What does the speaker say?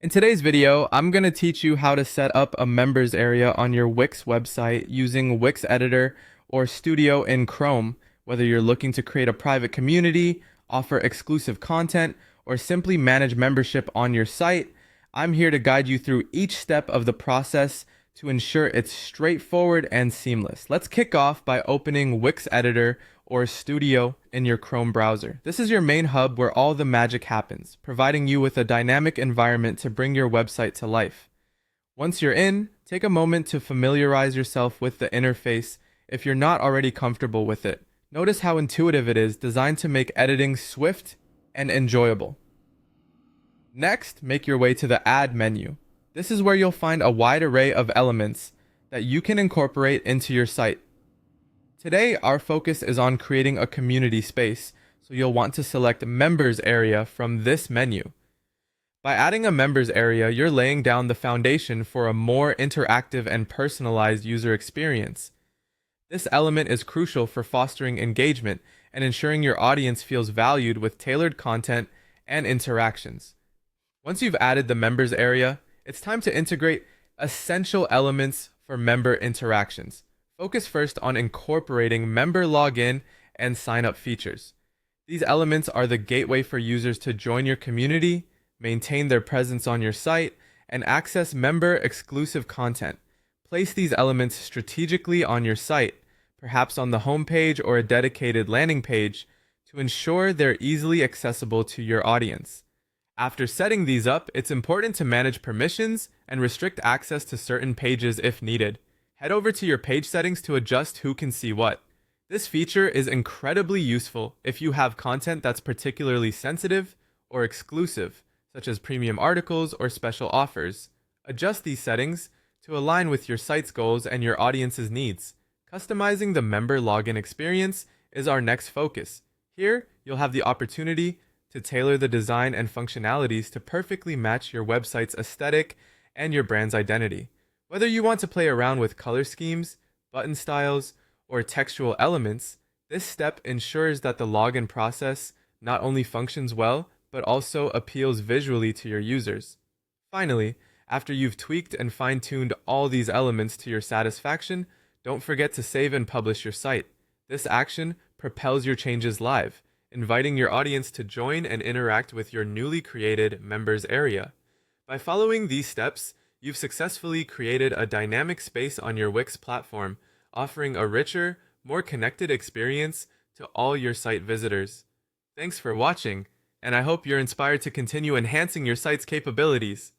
In today's video, I'm going to teach you how to set up a members area on your Wix website using Wix Editor or Studio in Chrome, whether you're looking to create a private community, offer exclusive content, or simply manage membership on your site. I'm here to guide you through each step of the process to ensure it's straightforward and seamless. Let's kick off by opening Wix Editor or Studio in your Chrome browser. This is your main hub where all the magic happens, providing you with a dynamic environment to bring your website to life. Once you're in, take a moment to familiarize yourself with the interface if you're not already comfortable with it. Notice how intuitive it is, designed to make editing swift and enjoyable. Next, make your way to the Add menu. This is where you'll find a wide array of elements that you can incorporate into your site. Today, our focus is on creating a community space, so you'll want to select Members area from this menu. By adding a Members area, you're laying down the foundation for a more interactive and personalized user experience. This element is crucial for fostering engagement and ensuring your audience feels valued with tailored content and interactions. Once you've added the Members area, it's time to integrate essential elements for member interactions. Focus first on incorporating member login and sign-up features. These elements are the gateway for users to join your community, maintain their presence on your site, and access member-exclusive content. Place these elements strategically on your site, perhaps on the homepage or a dedicated landing page, to ensure they're easily accessible to your audience. After setting these up, it's important to manage permissions and restrict access to certain pages if needed. Head over to your page settings to adjust who can see what. This feature is incredibly useful if you have content that's particularly sensitive or exclusive, such as premium articles or special offers. Adjust these settings to align with your site's goals and your audience's needs. Customizing the member login experience is our next focus. Here, you'll have the opportunity to tailor the design and functionalities to perfectly match your website's aesthetic and your brand's identity. Whether you want to play around with color schemes, button styles, or textual elements, this step ensures that the login process not only functions well, but also appeals visually to your users. Finally, after you've tweaked and fine-tuned all these elements to your satisfaction, don't forget to save and publish your site. This action propels your changes live, inviting your audience to join and interact with your newly created members area. By following these steps, you've successfully created a dynamic space on your Wix platform, offering a richer, more connected experience to all your site visitors. Thanks for watching, and I hope you're inspired to continue enhancing your site's capabilities.